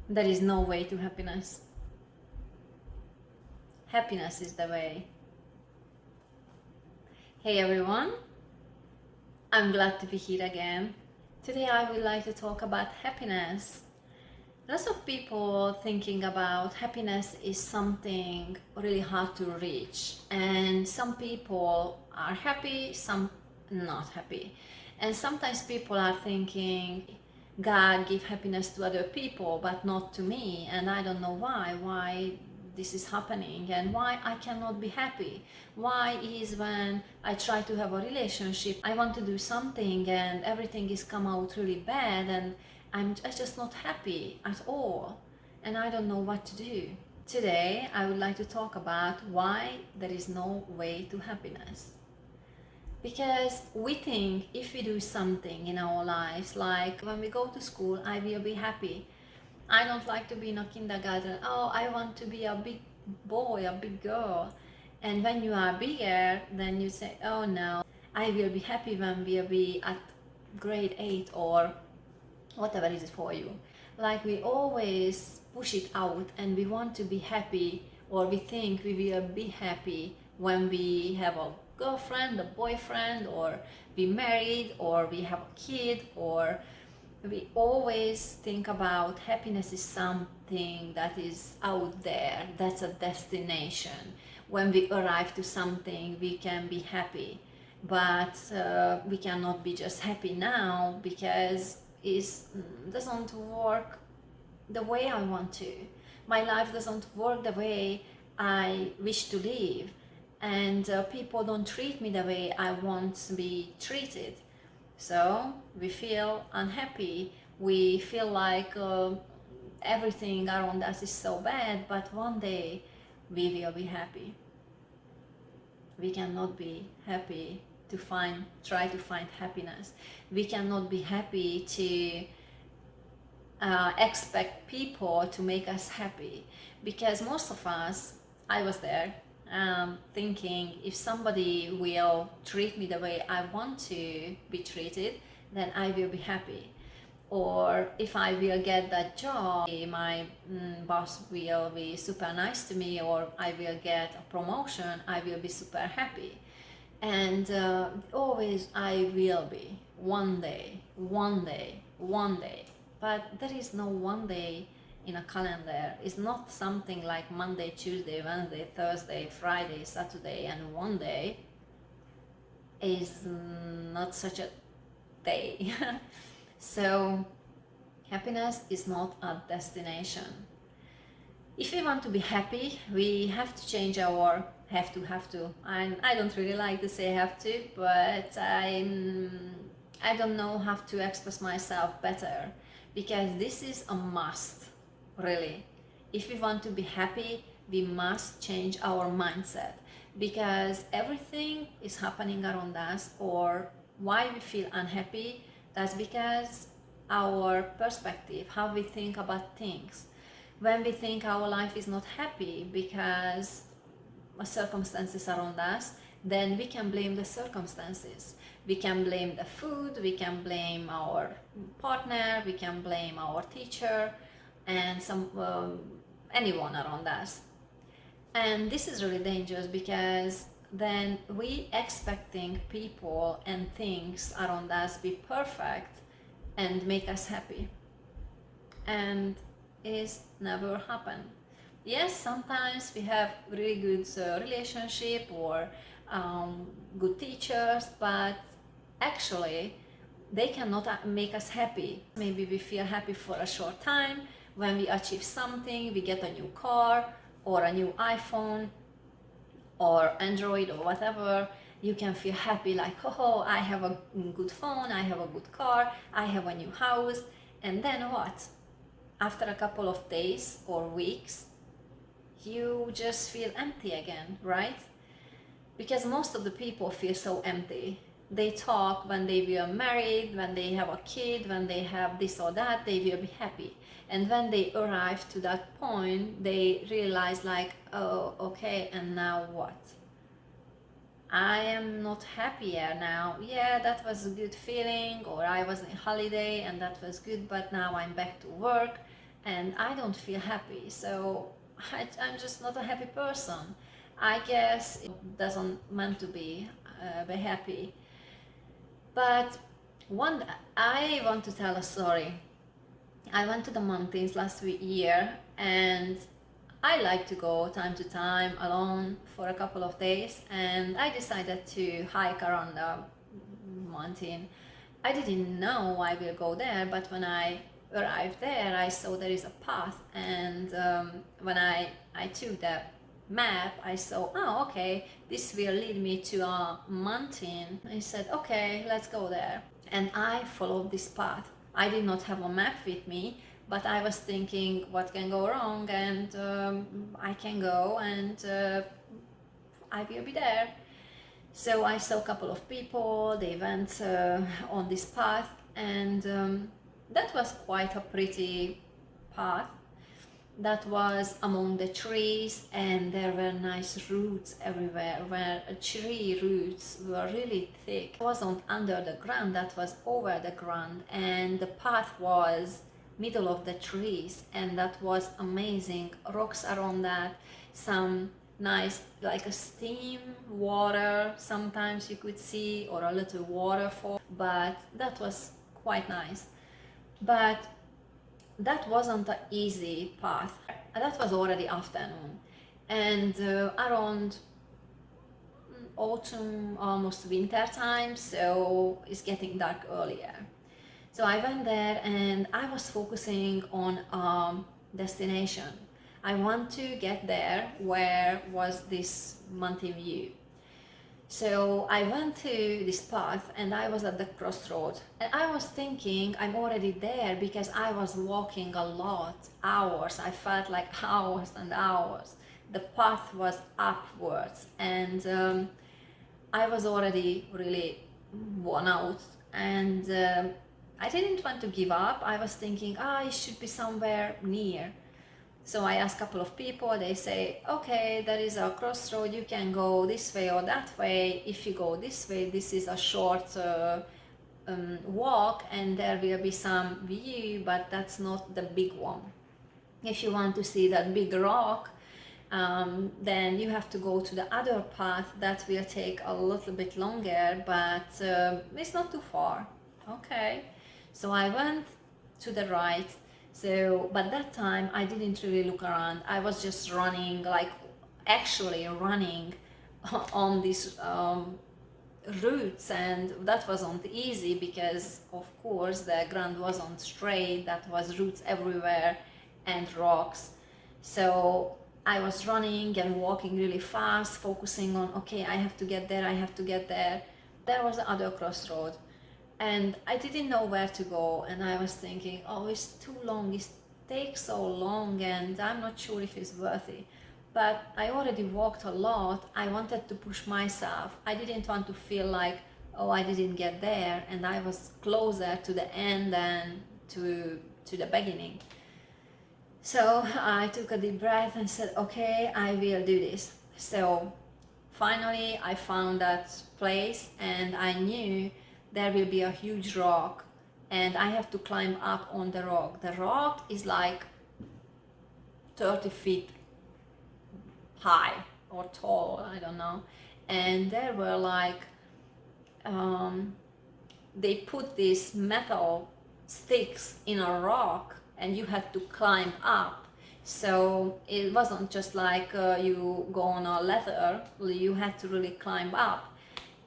There is no way to happiness. Happiness is the way. Hey everyone, I'm glad to be here again. Today I would like to talk about happiness. Lots of people thinking about happiness is something really hard to reach, and some people are happy, some not happy. And sometimes people are thinking God give happiness to other people but not to me, and I don't know why this is happening and why I cannot be happy. Why is when I try to have a relationship, I want to do something and everything is come out really bad, and I'm just not happy at all, and I don't know what to do. Today, I would like to talk about why there is no way to happiness. Because we think if we do something in our lives, like when we go to school, I will be happy. I don't like to be in a kindergarten. Oh, I want to be a big boy, a big girl. And when you are bigger, then you say, oh no, I will be happy when we'll be at grade 8 or whatever it is for you. Like we always push it out and we want to be happy, or we think we will be happy when we have a girlfriend, a boyfriend, or we married, or we have a kid, or we always think about happiness is something that is out there, that's a destination. When we arrive to something, we can be happy, but we cannot be just happy now because it doesn't work the way I want to. My life doesn't work the way I wish to live, and people don't treat me the way I want to be treated. So we feel unhappy, we feel like everything around us is so bad, but one day we will be happy. We cannot be happy to try to find happiness. We cannot be happy to expect people to make us happy, because most of us, I was there, thinking if somebody will treat me the way I want to be treated, then I will be happy. Or if I will get that job, my boss will be super nice to me, or I will get a promotion, I will be super happy. And always I will be, one day, one day, one day. But there is no one day in a calendar. It's not something like Monday, Tuesday, Wednesday, Thursday, Friday, Saturday, and one day is not such a day. So happiness is not a destination. If we want to be happy, we have to change our have to. I don't really like to say have to, but I don't know how to express myself better, because this is a must, really. If we want to be happy, we must change our mindset, because everything is happening around us, or why we feel unhappy, that's because our perspective, how we think about things. When we think our life is not happy because circumstances around us, then we can blame the circumstances. We can blame the food, we can blame our partner, we can blame our teacher, and anyone around us. And this is really dangerous, because then we expecting people and things around us be perfect and make us happy, and is never happen. Yes, sometimes we have really good relationship, or good teachers, but actually they cannot make us happy. Maybe we feel happy for a short time when we achieve something, we get a new car or a new iPhone or Android or whatever. You can feel happy like, oh, I have a good phone, I have a good car, I have a new house. And then what? After a couple of days or weeks, you just feel empty again, right? Because most of the people feel so empty. They talk when they were married, when they have a kid, when they have this or that, they will be happy. And when they arrive to that point, they realize like, oh, okay, and now what? I am not happier now. Yeah, that was a good feeling, or I was on holiday and that was good, but now I'm back to work and I don't feel happy. So I'm just not a happy person. I guess it doesn't meant to be happy. But one, I want to tell a story. I went to the mountains last year, and I like to go time to time alone for a couple of days, and I decided to hike around the mountain. I didn't know I will go there, but when I arrived there, I saw there is a path, and when I took the map, I saw, oh, okay, this will lead me to a mountain. I said, okay, let's go there. And I followed this path. I did not have a map with me, but I was thinking what can go wrong, and I can go, and I will be there. So I saw a couple of people, they went on this path, and that was quite a pretty path. That was among the trees, and there were nice roots everywhere, where tree roots were really thick. It wasn't under the ground, that was over the ground, and the path was middle of the trees, and that was amazing. Rocks around that, some nice like a steam water sometimes you could see, or a little waterfall, but that was quite nice. But that wasn't an easy path. That was already afternoon, and around autumn, almost winter time, so it's getting dark earlier. So I went there, and I was focusing on destination. I want to get there where was this mountain view. So I went to this path, and I was at the crossroad, and I was thinking I'm already there because I was walking a lot, hours. I felt like hours and hours. The path was upwards, and I was already really worn out, and I didn't want to give up. I was thinking, it should be somewhere near. So I asked a couple of people, they say, okay, there is a crossroad, you can go this way or that way. If you go this way, this is a short walk, and there will be some view, but that's not the big one. If you want to see that big rock, then you have to go to the other path. That will take a little bit longer, but it's not too far. Okay, so I went to the right. So, but that time I didn't really look around. I was just running, like actually running on these routes, and that wasn't easy because, of course, the ground wasn't straight. That was roots everywhere and rocks. So I was running and walking really fast, focusing on, okay, I have to get there, I have to get there. There was the other crossroad, and I didn't know where to go, and I was thinking, oh, it's too long, it takes so long, and I'm not sure if it's worth it. But I already walked a lot. I wanted to push myself. I didn't want to feel like, oh, I didn't get there, and I was closer to the end than to the beginning. So I took a deep breath and said, okay, I will do this. So finally I found that place, and I knew there will be a huge rock, and I have to climb up on the rock. The rock is like 30 feet high or tall, I don't know. And there were like, they put these metal sticks in a rock, and you had to climb up. So it wasn't just like you go on a ladder, you had to really climb up.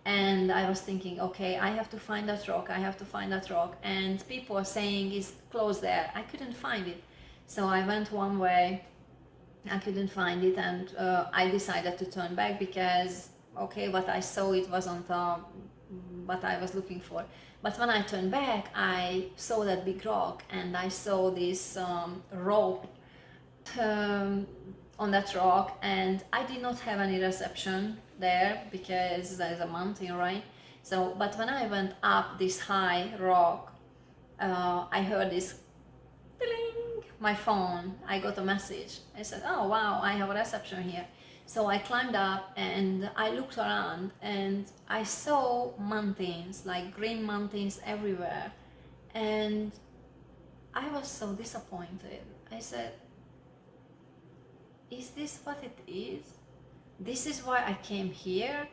And I was thinking, okay, I have to find that rock, I have to find that rock. And people are saying it's close there. I couldn't find it. So I went one way, I couldn't find it, and I decided to turn back because, okay, what I saw, it wasn't what I was looking for. But when I turned back, I saw that big rock, and I saw this rope on that rock, and I did not have any reception there because there's a mountain, right? So, but when I went up this high rock, I heard this ding, my phone. I got a message. I said, oh wow, I have a reception here. So I climbed up and I looked around, and I saw mountains, like green mountains everywhere. And I was so disappointed. I said, is this what it is? This is why I came here?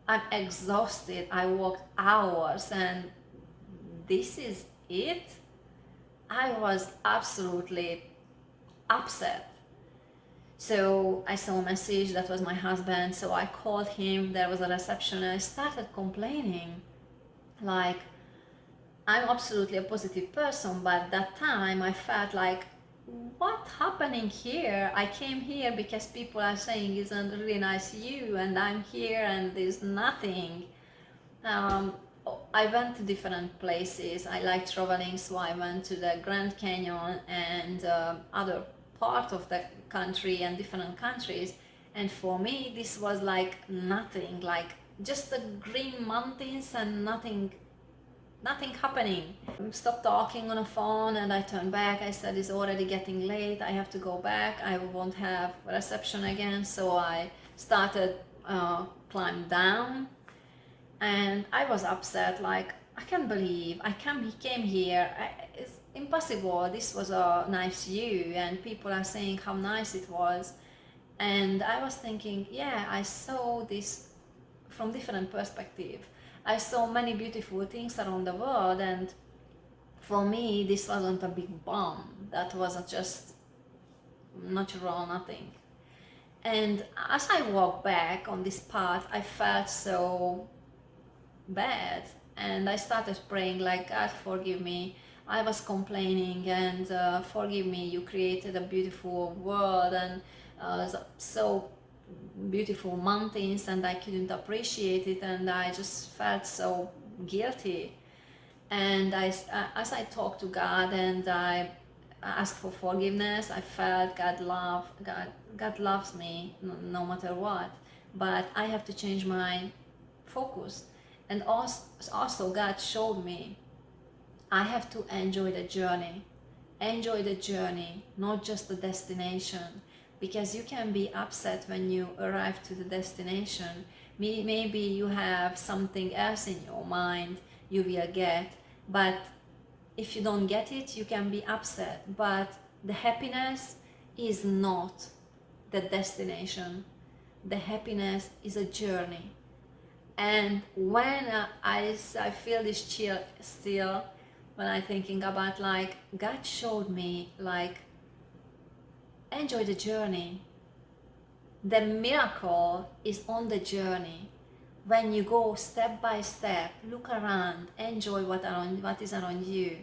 I'm exhausted. I walked hours and this is it? I was absolutely upset. So I saw a message, that was my husband, so I called him, there was a reception, and I started complaining. Like, I'm absolutely a positive person, but at that time I felt like, what's happening here? I came here because people are saying it's a really nice view, and I'm here and there's nothing. I went to different places. I like traveling, so I went to the Grand Canyon and other part of the country and different countries. And for me, this was like nothing, like just the green mountains and nothing happening. I stopped talking on the phone and I turned back. I said, it's already getting late. I have to go back. I won't have reception again. So I started climb down. And I was upset, like, I can't believe came here. It's impossible. This was a nice view, and people are saying how nice it was. And I was thinking, yeah, I saw this from different perspective. I saw many beautiful things around the world, and for me, this wasn't a big bomb. That was just natural nothing. And as I walked back on this path, I felt so bad, and I started praying like, God forgive me, I was complaining, and forgive me, you created a beautiful world and so beautiful mountains, and I couldn't appreciate it, and I just felt so guilty. And as I talked to God and I asked for forgiveness, I felt God loves me no matter what, but I have to change my focus. And also God showed me I have to enjoy the journey, not just the destination, because you can be upset when you arrive to the destination. Maybe you have something else in your mind you will get, but if you don't get it, you can be upset. But the happiness is not the destination. The happiness is a journey. And when I feel this chill still, when I'm thinking about, like, God showed me, like, enjoy the journey. The miracle is on the journey. When you go step by step, look around, enjoy what is around you.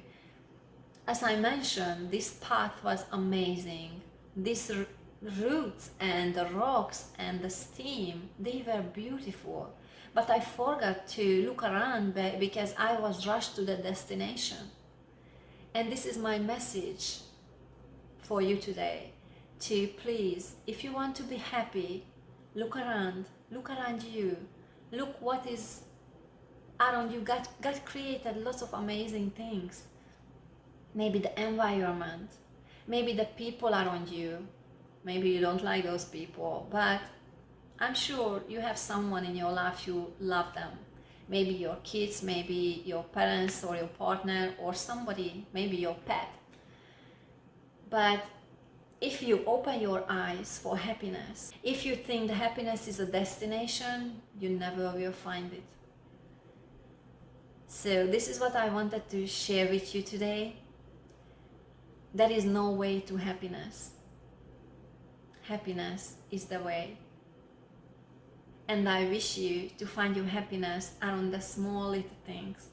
As I mentioned, this path was amazing. These roots and the rocks and the steam, they were beautiful. But I forgot to look around because I was rushed to the destination. And this is my message for you today. To please, if you want to be happy, look around you. Look what is around you. God created lots of amazing things. Maybe the environment, maybe the people around you. Maybe you don't like those people, but I'm sure you have someone in your life, you love them. Maybe your kids, maybe your parents or your partner or somebody, maybe your pet. But if you open your eyes for happiness, if you think the happiness is a destination, you never will find it. So this is what I wanted to share with you today. There is no way to happiness. Happiness is the way. And I wish you to find your happiness around the small little things.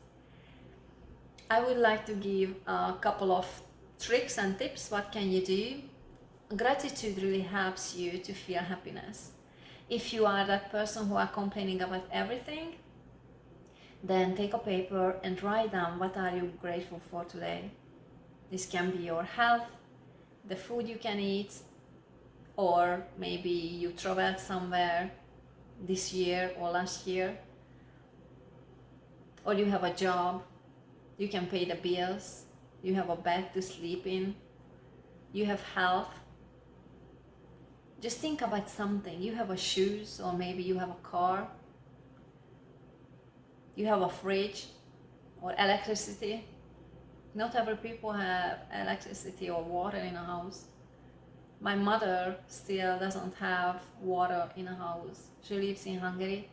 I would like to give a couple of tricks and tips. What can you do? Gratitude really helps you to feel happiness. If you are that person who are complaining about everything, then take a paper and write down what are you grateful for today. This can be your health, the food you can eat, or maybe you traveled somewhere this year or last year, or you have a job, you can pay the bills, you have a bed to sleep in, you have health. Just think about something. You have a shoes, or maybe you have a car, you have a fridge or electricity. Not every people have electricity or water in a house. My mother still doesn't have water in a house. She lives in Hungary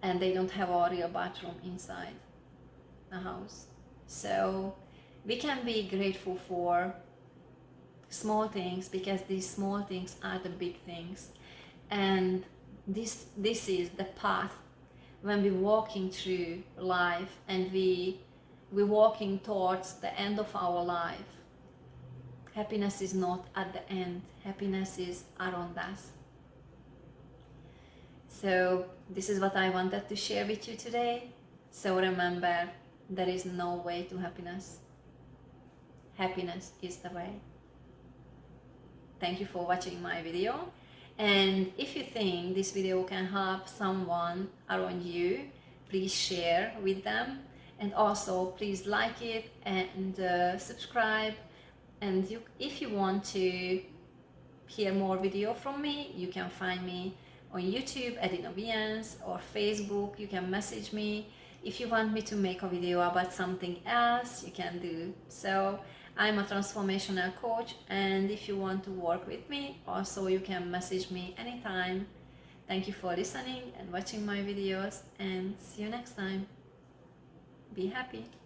and they don't have a real bathroom inside the house. So we can be grateful for small things, because these small things are the big things. And this is the path when we're walking through life, and we're walking towards the end of our life. Happiness is not at the end. Happiness is around us. So this is what I wanted to share with you today. So remember, there is no way to happiness. Happiness is the way. Thank you for watching my video. And if you think this video can help someone around you, please share with them. And also please like it and subscribe. And if you want to hear more video from me, you can find me on YouTube at Innovians, or Facebook. You can message me. If you want me to make a video about something else, you can do so. I'm a transformational coach, and if you want to work with me, also you can message me anytime. Thank you for listening and watching my videos, and see you next time. Be happy.